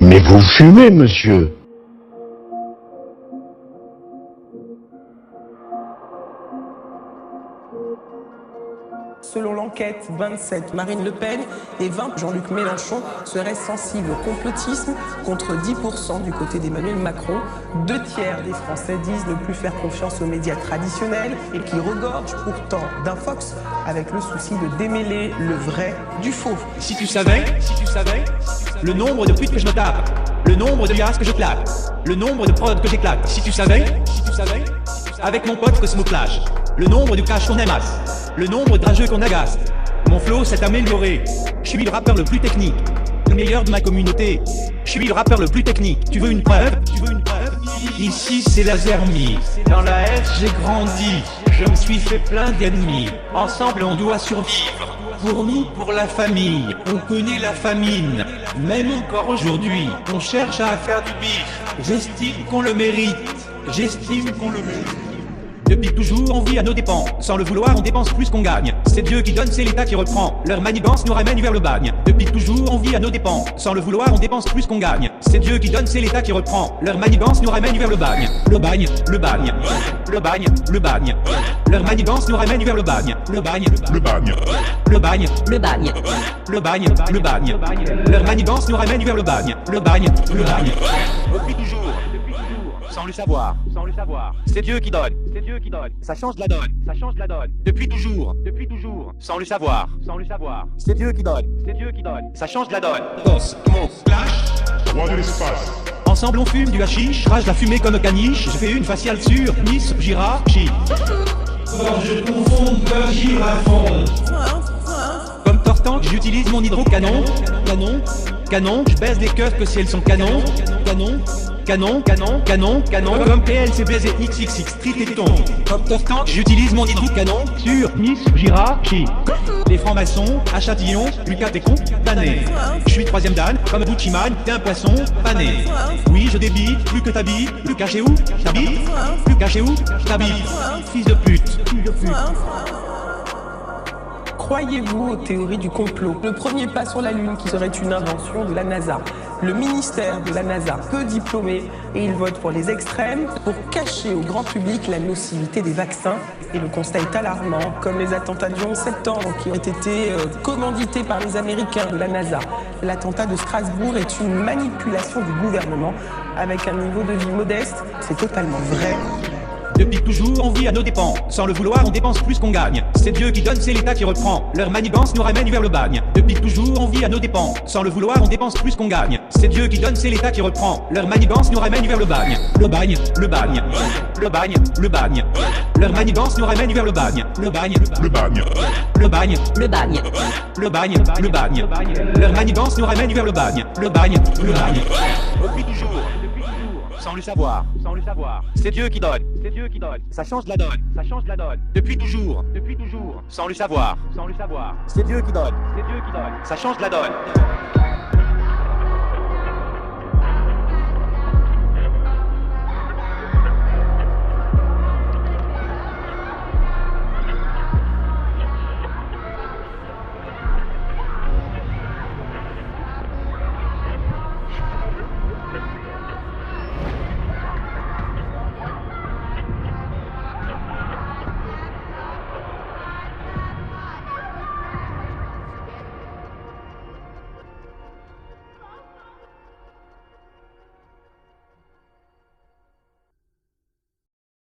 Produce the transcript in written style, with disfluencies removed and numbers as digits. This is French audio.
Mais vous fumez, monsieur. Selon l'enquête, 27 Marine Le Pen et 20 Jean-Luc Mélenchon seraient sensibles au complotisme, contre 10% du côté d'Emmanuel Macron. 2 tiers des Français disent ne plus faire confiance aux médias traditionnels et qui regorgent pourtant d'infox avec le souci de démêler le vrai du faux. Si tu savais, le nombre de putes que je me tape, le nombre de liasses que je claque, le nombre de prods que j'éclate. Si tu savais, avec mon pote Cosmo Clash, le nombre de cash qu'on amasse, le nombre de rageux qu'on agace. Mon flow s'est amélioré. Je suis le rappeur le plus technique, le meilleur de ma communauté. Je suis le rappeur le plus technique. Tu veux une preuve? Ici c'est la Zermie. Dans la F j'ai grandi. Je me suis fait plein d'ennemis. Ensemble on doit survivre. Pour nous, pour la famille. On connaît la famine. Même encore aujourd'hui, on cherche à faire du bif. J'estime qu'on le mérite. Depuis toujours, on vit à nos dépens. Sans le vouloir, on dépense plus qu'on gagne. C'est Dieu qui donne, c'est l'État qui reprend. Leur manigance nous ramène vers le bagne. Depuis toujours, on vit à nos dépens. Sans le vouloir, on dépense plus qu'on gagne. C'est Dieu qui donne, c'est l'État qui reprend. Leur manigance nous ramène vers le bagne. Le bagne, le bagne. Le bagne, le bagne. Leur manigance nous ramène vers le bagne. Le bagne, le bagne. Le bagne, le bagne. Le bagne, le bagne. Leur manigance nous ramène vers le bagne. Le bagne, le bagne. Depuis toujours. Sans le savoir, c'est Dieu qui donne, ça change la donne, depuis toujours, sans le savoir, c'est Dieu qui donne, ça change la donne. Cosmo Clash, Roi de l'espace. Ensemble on fume du hashish, rage la fumée comme caniche, je fais une faciale sur Miss Girachi. Je confonds peur girafon. Comme Tortank, j'utilise mon hydrocanon, canon, je baise les keufs que si elles sont canon, comme PLCBZ XXX Street et ton. Comme Tortank, j'utilise mon hydrocanon sur Miss Girachi. Les francs-maçons, à Châtillon, Lucas t'es condamné. Je suis 3ème dan, comme Bucciman, t'es un poisson pané. Oui, je débite, plus que t'habites, plus caché où t'habites, fils de pute. Croyez-vous aux théories du complot? Le premier pas sur la Lune qui serait une invention de la NASA. Le ministère de la NASA, peu diplômé, et il vote pour les extrêmes pour cacher au grand public la nocivité des vaccins. Et le constat est alarmant, comme les attentats du 11 septembre qui ont été commandités par les Américains de la NASA. L'attentat de Strasbourg est une manipulation du gouvernement avec un niveau de vie modeste. C'est totalement vrai. Depuis toujours, on vit à nos dépens. Sans le vouloir, on dépense plus qu'on gagne. C'est Dieu qui donne, c'est l'État qui reprend. Leur manigance nous ramène vers le bagne. Depuis toujours, on vit à nos dépens. Sans le vouloir, on dépense plus qu'on gagne. C'est Dieu qui donne, c'est l'État qui reprend. Leur manigance nous ramène vers le bagne. Le bagne, le bagne. Le bagne, le bagne. Leur manigance nous ramène vers le bagne. Le bagne, Le bagne. le bagne, le bagne. Le bagne, le bagne. Leur manigance nous ramène vers le bagne. Le bagne, le bagne. Depuis toujours. Sans le savoir, c'est Dieu qui donne, ça change la donne, depuis toujours, sans le savoir, c'est Dieu qui donne, ça change la donne.